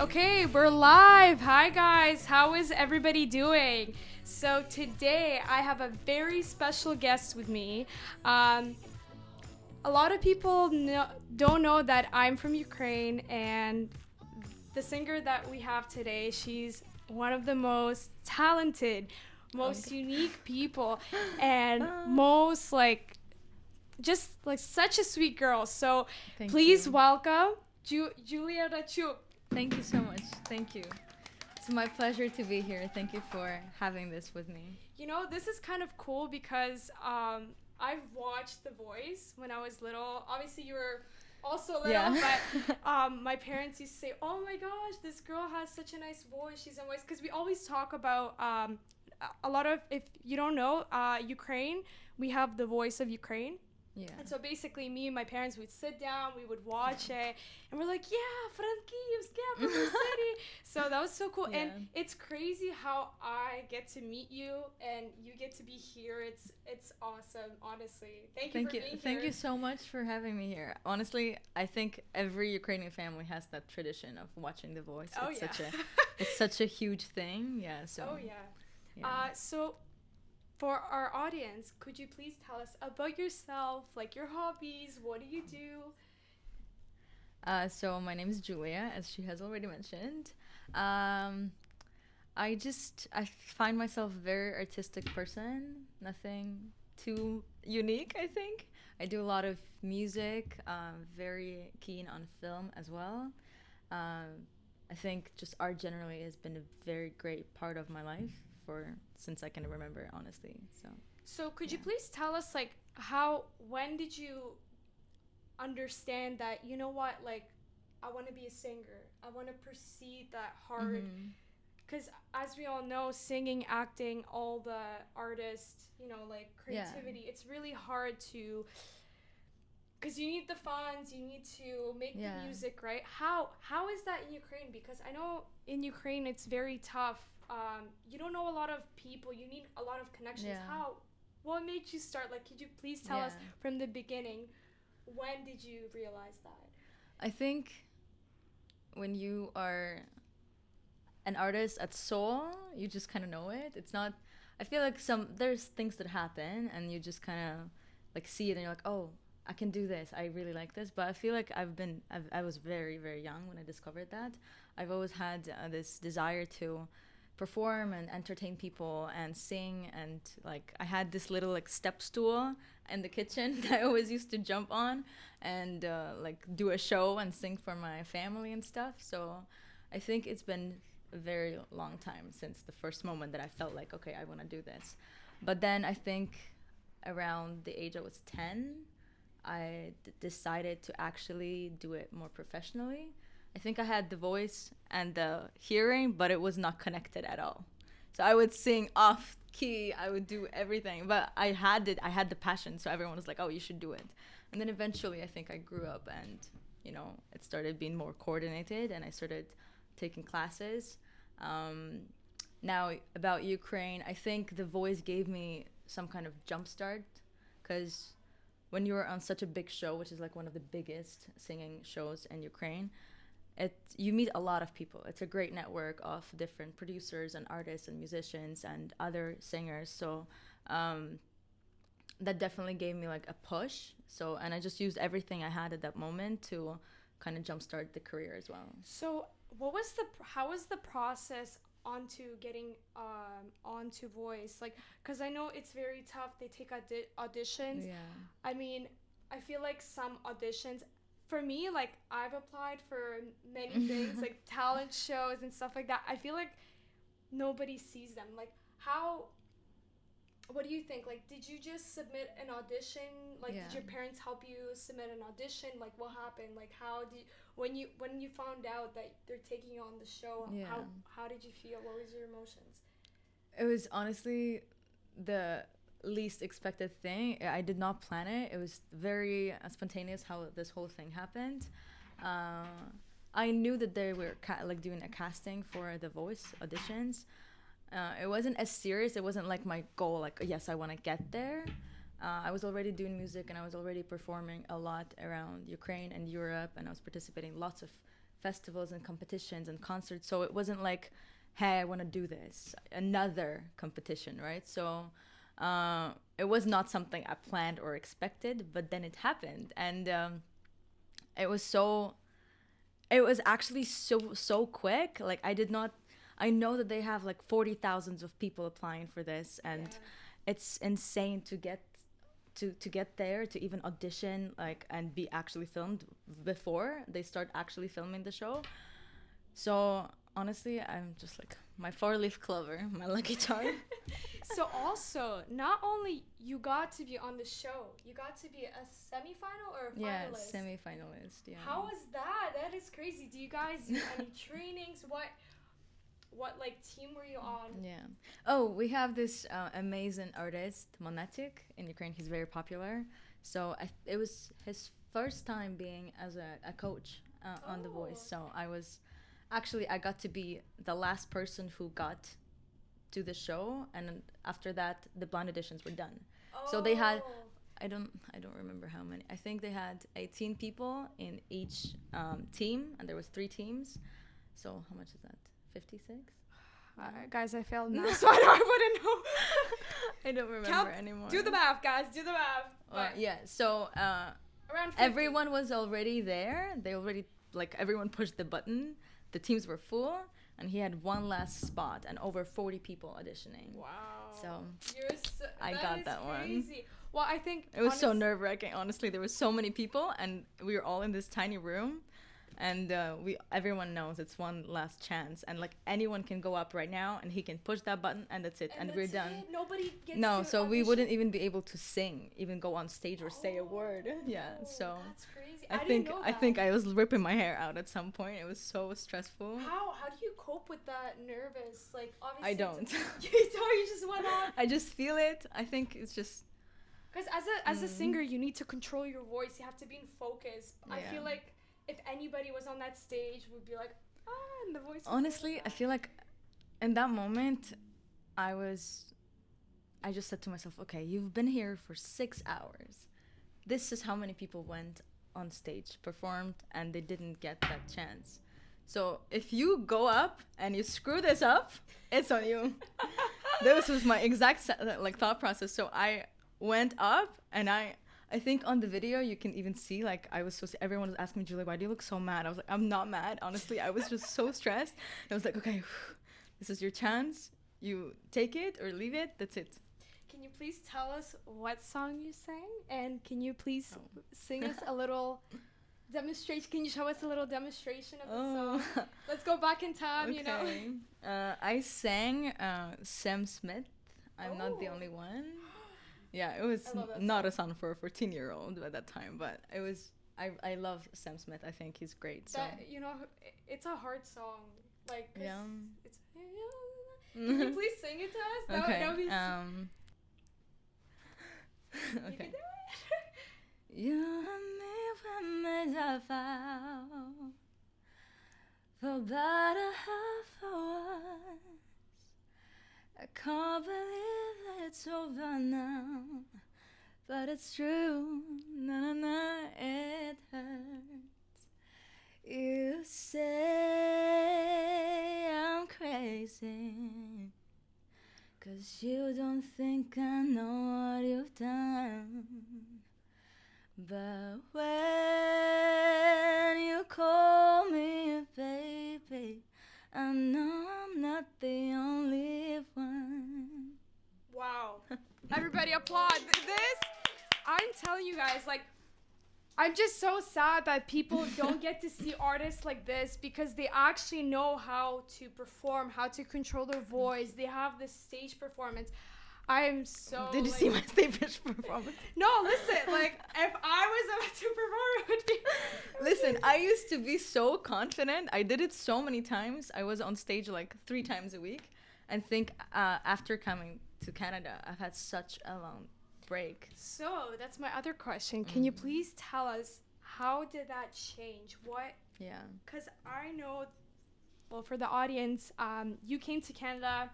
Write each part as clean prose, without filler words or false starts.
Okay, we're live. Hi, guys. How is everybody doing? So, today I have a very special guest with me. A lot of people don't know that I'm from Ukraine, and the singer that we have today, she's one of the most talented, most unique people, and most just like such a sweet girl. So, please welcome Julia Radchuk. Thank you so much. Thank you. It's my pleasure to be here. Thank you for having this with me. You know, this is kind of cool because I've watched The Voice when I was little. Obviously, you were also little, but my parents used to say, "Oh my gosh, this girl has such a nice voice. She's a voice." Because we always talk about a lot of, if you don't know, Ukraine, we have The Voice of Ukraine. Yeah. And so basically, me and my parents would sit down, we would watch it, and we're like, yeah, Frankivsk, yeah, from the city. So that was so cool. And it's crazy how I get to meet you and you get to be here. It's awesome, honestly. Thank you for being here. Thank you so much for having me here. Honestly, I think every Ukrainian family has that tradition of watching The Voice. Oh, It's such a huge thing. Yeah. So. Oh, yeah. So for our audience, could you please tell us about yourself, like your hobbies? What do you do? So my name is Julia, as she has already mentioned. I find myself a very artistic person. Nothing too unique, I think. I do a lot of music. Very keen on film as well. I think just art generally has been a very great part of my life since I can remember, honestly. So could you please tell us, like, when did you understand that, you know what, like, I want to be a singer, I want to proceed that hard? Because as we all know, singing, acting, all the artists, you know, like creativity, it's really hard to, because you need the funds, you need to make the music, right? How is that in Ukraine? Because I know in Ukraine it's very tough. You don't know a lot of people. You need a lot of connections. What made you start? Like, could you please tell us from the beginning, when did you realize that? I think when you are an artist at soul, you just kind of know it. It's not, I feel like there's things that happen and you just kind of like see it and you're like, oh, I can do this. I really like this. But I feel like I was very, very young when I discovered that. I've always had this desire to perform and entertain people and sing, and like I had this little like step stool in the kitchen that I always used to jump on and like do a show and sing for my family and stuff. So I think it's been a very long time since the first moment that I felt like, okay, I want to do this. But then I think around the age I was 10, I decided to actually do it more professionally. I think I had the voice and the hearing, but it was not connected at all. So I would sing off key, I would do everything, but I had the passion, so everyone was like, oh, you should do it. And then eventually I think I grew up and, you know, it started being more coordinated and I started taking classes. Now about Ukraine, I think the voice gave me some kind of jump start, because when you're on such a big show, which is like one of the biggest singing shows in Ukraine, you meet a lot of people. It's a great network of different producers and artists and musicians and other singers. So that definitely gave me like a push. And I just used everything I had at that moment to kind of jumpstart the career as well. So how was the process onto getting onto Voice? Like, because I know it's very tough. They take auditions. Yeah. I mean, I feel like some auditions, for me, like, I've applied for many things, like talent shows and stuff like that. I feel like nobody sees them. Like, what do you think? Like, did you just submit an audition? Like, did your parents help you submit an audition? Like, what happened? Like, when you found out that they're taking you on the show, how did you feel? What was your emotions? It was honestly the least expected thing. I did not plan it. It was very spontaneous how this whole thing happened. I knew that they were doing a casting for the Voice auditions. It wasn't as serious. It wasn't like my goal, like, yes, I want to get there. I was already doing music and I was already performing a lot around Ukraine and Europe, and I was participating in lots of festivals and competitions and concerts. So it wasn't like, hey, I want to do this, another competition, right? So it was not something I planned or expected, but then it happened. And it was actually so quick. Like I know that they have like 40,000 of people applying for this, and it's insane to get there, to even audition, like, and be actually filmed before they start actually filming the show. So honestly, I'm just like my 4-leaf clover, my lucky charm. So also, not only you got to be on the show, you got to be a semi-final or a finalist? Yeah, semi-finalist, yeah. How was that? That is crazy. Do you guys do any trainings? What like team were you on? Yeah. Oh, we have this amazing artist, Monetic, in Ukraine. He's very popular. So it was his first time being as a coach on The Voice. So I got to be the last person who got to the show, and after that the blind auditions were done. So they had, I don't remember how many. I think they had 18 people in each team, and there was 3 teams. So how much is that? 56? Guys, I failed now, so I wouldn't know. I don't remember anymore. Do the math, guys. Do the math. Yeah. So around 50. Everyone was already there. They already, like, everyone pushed the button. The teams were full, and he had one last spot, and over 40 people auditioning. Wow. So I got that crazy. One. Well, I think it was so nerve-wracking. Honestly, there were so many people, and we were all in this tiny room. And everyone knows it's one last chance, and like anyone can go up right now, and he can push that button, and that's it, and we're done. Nobody gets no, to so audition. we wouldn't even be able to sing, even go on stage or say a word. Yeah, so that's crazy. I think I was ripping my hair out at some point. It was so stressful. How do you cope with that nervous? Like, obviously I don't. You just went on. I just feel it. I think it's just because as a singer, you need to control your voice. You have to be in focus. Yeah. I feel like if anybody was on that stage, would be like, and the voice. Honestly, I feel like in that moment, I just said to myself, okay, you've been here for 6 hours. This is how many people went on stage, performed, and they didn't get that chance. So if you go up and you screw this up, it's on you. This was my exact thought process. So I went up, and I think on the video you can even see, like, everyone was asking me, Julia, why do you look so mad? I was like, I'm not mad. Honestly, I was just so stressed. I was like, okay, this is your chance. You take it or leave it. That's it. Can you please tell us what song you sang? And can you please sing us a little demonstration? Can you show us a little demonstration of the song? Let's go back in time, okay. You know. I sang Sam Smith. I'm Not the Only One. Yeah, it was not a song for a 14-year-old at that time, but it was. I love Sam Smith. I think he's great. So it's a hard song. Like, yeah. It's. Can you please sing it to us? Okay. That would be okay. You can do it. You and me were made a vow, for better half hours. I can't believe it's over now, but it's true. Na na na, it hurts. You say I'm crazy, 'cause you don't think I know what you've done. But when you call me baby, I know I'm not the only one. Wow. Everybody applaud. This, I'm telling you guys, like, I'm just so sad that people don't get to see artists like this, because they actually know how to perform, how to control their voice. They have this stage performance. I am so. Did you see my stage performance? No, listen. Like, if I was about to perform, it would be. Listen, I used to be so confident. I did it so many times. I was on stage like 3 times a week, and think after coming to Canada, I've had such a long break. So that's my other question. Can you please tell us, how did that change? What? Yeah. Because I know, well, for the audience, you came to Canada.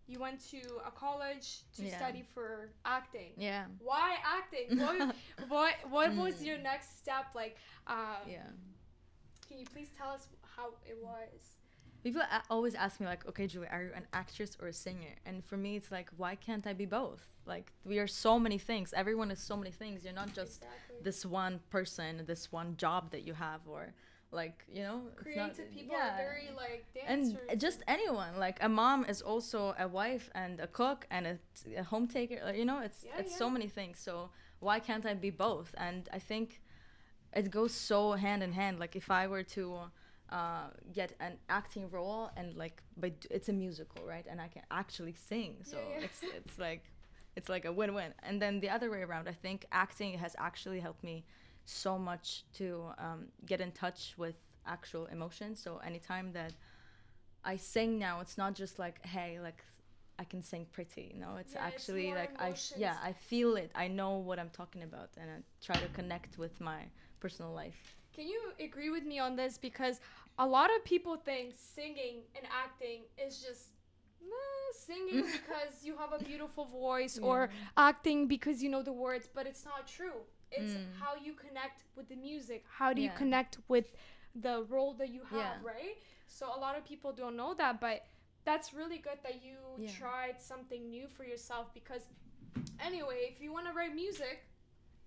You went to a college to study for acting. Yeah. Why acting? What was your next step? Like, Can you please tell us how it was? People always ask me like, okay, Julie, are you an actress or a singer? And for me, it's like, why can't I be both? Like, we are so many things. Everyone is so many things. You're not just this one person, this one job that you have, or like, you know, creative people are very like dancers. And just anyone. Like, a mom is also a wife and a cook and a home taker. You know, it's so many things. So why can't I be both? And I think it goes so hand in hand. Like, if I were to get an acting role, and like, but it's a musical, right? And I can actually sing, so it's like a win-win. And then the other way around, I think acting has actually helped me so much to get in touch with actual emotions. So anytime that I sing now, it's not just like, hey, like, I can sing pretty. No, it's actually it's like I feel it. I know what I'm talking about, and I try to connect with my personal life. Can you agree with me on this? Because a lot of people think singing and acting is just singing because you have a beautiful voice, or acting because you know the words, but it's not true. It's how you connect with the music. How do you connect with the role that you have, right? So a lot of people don't know that, but that's really good that you tried something new for yourself, because anyway, if you want to write music,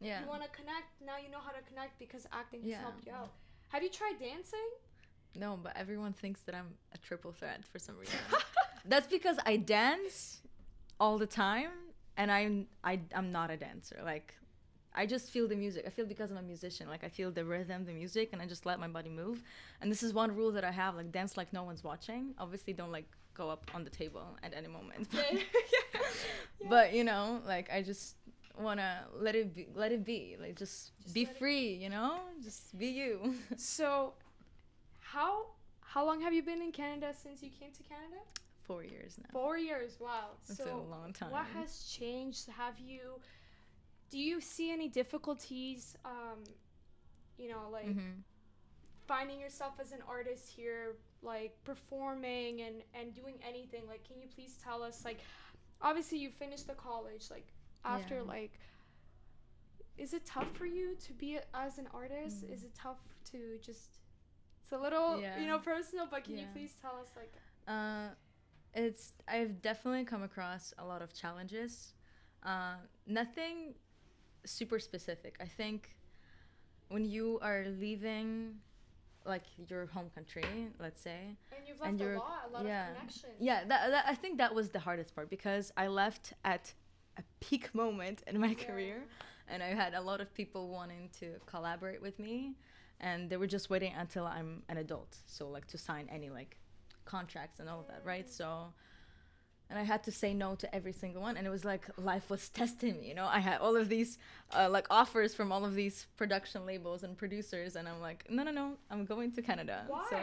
you want to connect, now you know how to connect because acting has helped you out. Have you tried dancing? No, but everyone thinks that I'm a triple threat for some reason. That's because I dance all the time, and I'm not a dancer. Like, I just feel the music. I feel, because I'm a musician, like, I feel the rhythm, the music, and I just let my body move. And this is one rule that I have, like, dance like no one's watching. Obviously, don't like go up on the table at any moment. But you know, like, I just wanna let it be, like, just be free, you know, just be you. So how long have you been in Canada since you came to Canada? 4 years now. 4 years, wow. That's so a long time. What has changed? Do you see any difficulties, you know, like finding yourself as an artist here, like performing and doing anything? Like, can you please tell us, like, obviously you finished the college, like, after like, is it tough for you to be as an artist? Is it tough to just, it's a little, you know, personal, but can you please tell us, like, I've definitely come across a lot of challenges. Nothing super specific. I think when you are leaving, like, your home country, let's say, and you've left a lot of connections. That I think that was the hardest part, because I left at a peak moment in my career, and I had a lot of people wanting to collaborate with me, and they were just waiting until I'm an adult, so like to sign any like contracts and all of that, right? So, and I had to say no to every single one, and it was like life was testing me, you know. I had all of these like offers from all of these production labels and producers, and I'm like, no, I'm going to Canada. Why? So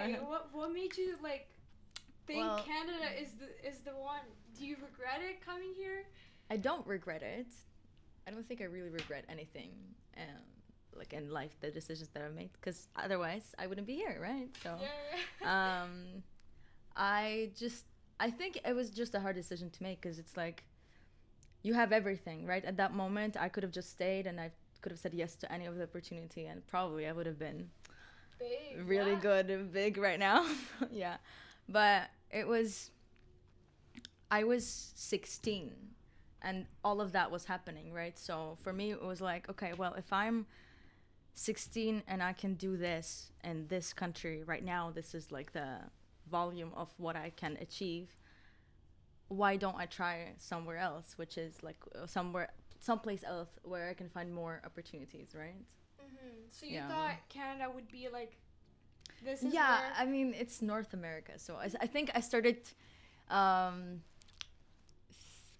what made you like think Canada is the one? Do you regret it coming here? I don't regret it. I don't think I really regret anything, like in life, the decisions that I've made, because otherwise I wouldn't be here, right? So, I think it was just a hard decision to make, because it's like, you have everything, right? At that moment, I could have just stayed, and I could have said yes to any of the opportunity, and probably I would have been big, really good and big right now. But I was 16, and all of that was happening, right? So for me, it was like, okay, well, if I'm 16 and I can do this in this country right now, this is like the volume of what I can achieve, why don't I try somewhere else, which is like someplace else where I can find more opportunities, right? So you thought Canada would be like, this is I mean, it's North America, so I think I started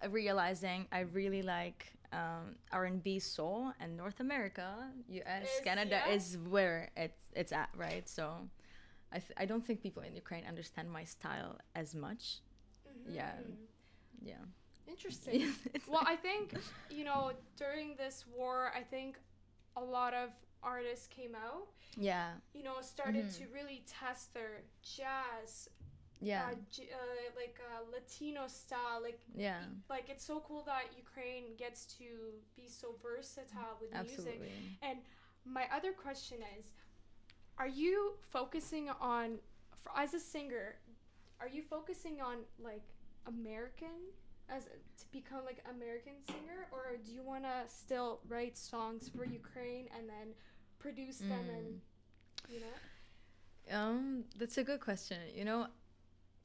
realizing I really like R&B, soul, and North America, US, Canada is where it's at, right? So I don't think people in Ukraine understand my style as much. Interesting. Well, I think, you know, during this war, I think a lot of artists came out, you know, started to really test their jazz, like Latino style, like it's so cool that Ukraine gets to be so versatile with music. And my other question is, are you focusing on, as a singer, are you focusing on like American, to become like American singer, or do you want to still write songs for Ukraine and then produce them and, you know? That's a good question. You know,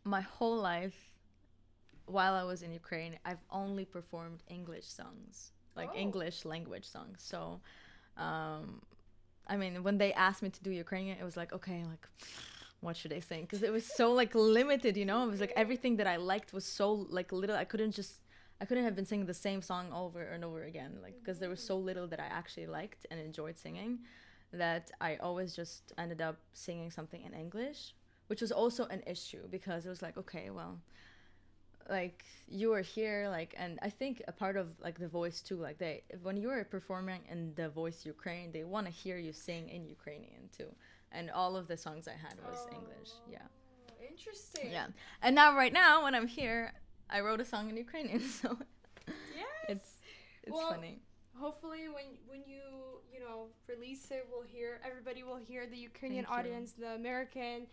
my whole life, while I was in Ukraine, I've only performed English songs, like English language songs. So, I mean, when they asked me to do Ukrainian, it was like, okay, like, what should I sing? Because it was so like limited, you know. It was like everything that I liked was so like little. I couldn't have been singing the same song over and over again, like, because there was so little that I actually liked and enjoyed singing, that I always just ended up singing something in English, which was also an issue because it was like, okay, well, like, you are here, like, and I think a part of like the Voice too, like, when you are performing in the Voice Ukraine, they want to hear you sing in Ukrainian too, and all of the songs I had was English. Yeah, interesting. yeah. And now right now when I'm here, I wrote a song in Ukrainian, so yes, it's well, funny. Hopefully when you know, release it, everybody will hear, the Ukrainian audience, the American.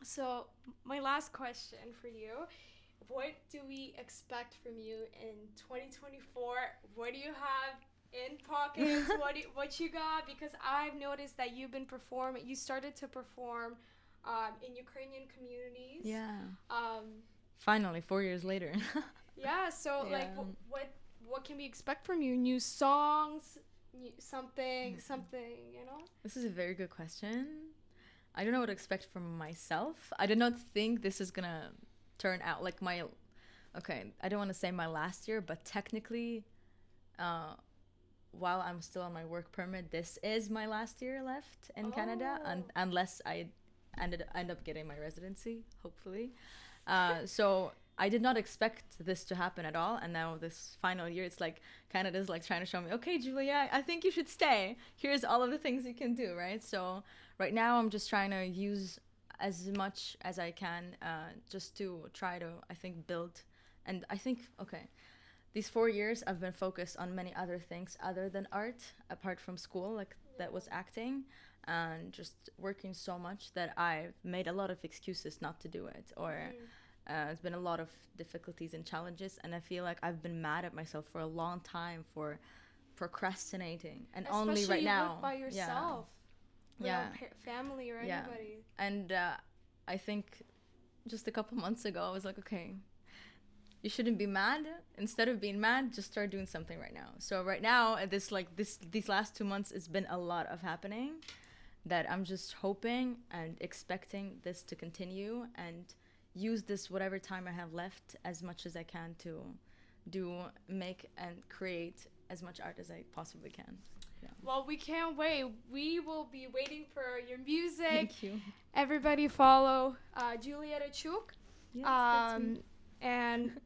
So my last question for you, what do we expect from you in 2024? What do you have in pockets? what you got? Because I've noticed that you started to perform in Ukrainian communities. Yeah. Finally, 4 years later. Yeah, so like what can we expect from you? New songs, something, you know? This is a very good question. I don't know what to expect from myself. I did not think this is gonna turn out like I don't want to say my last year, but technically, while I'm still on my work permit, this is my last year left in Canada, unless I end up getting my residency, hopefully. So I did not expect this to happen at all, and now this final year, it's like Canada's like trying to show me, okay, Julia, I think you should stay. Here's all of the things you can do, right? So right now I'm just trying to use as much as I can, just to try to, I think, build. And I think, okay, these 4 years I've been focused on many other things other than art, apart from school, like that was acting, and just working so much that I've made a lot of excuses not to do it, or it's been a lot of difficulties and challenges, and I feel like I've been mad at myself for a long time for procrastinating, and especially only right now, by yourself, family or anybody. And I think just a couple months ago I was like, okay, you shouldn't be mad. Instead of being mad, just start doing something right now. So right now, these last 2 months, it's been a lot of happening that I'm just hoping and expecting this to continue, and use this whatever time I have left as much as I can to make and create as much art as I possibly can. Yeah. Well, we can't wait. We will be waiting for your music. Thank you. Everybody follow Julia Radchuk. Yes, that's me. And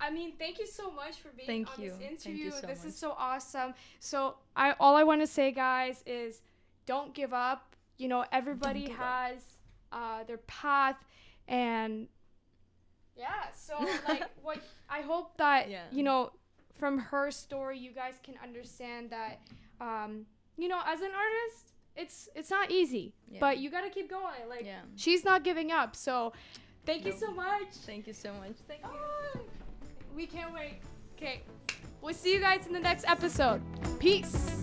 I mean, thank you so much for being on this interview. Thank you so this much. is so awesome. So all I want to say, guys, is don't give up. You know, everybody has their path. And so like what I hope that you know, from her story, you guys can understand that you know, as an artist, it's not easy, but you gotta keep going. Like she's not giving up. So thank you so much. Thank you so much. Thank you. We can't wait. Okay, we'll see you guys in the next episode. Peace.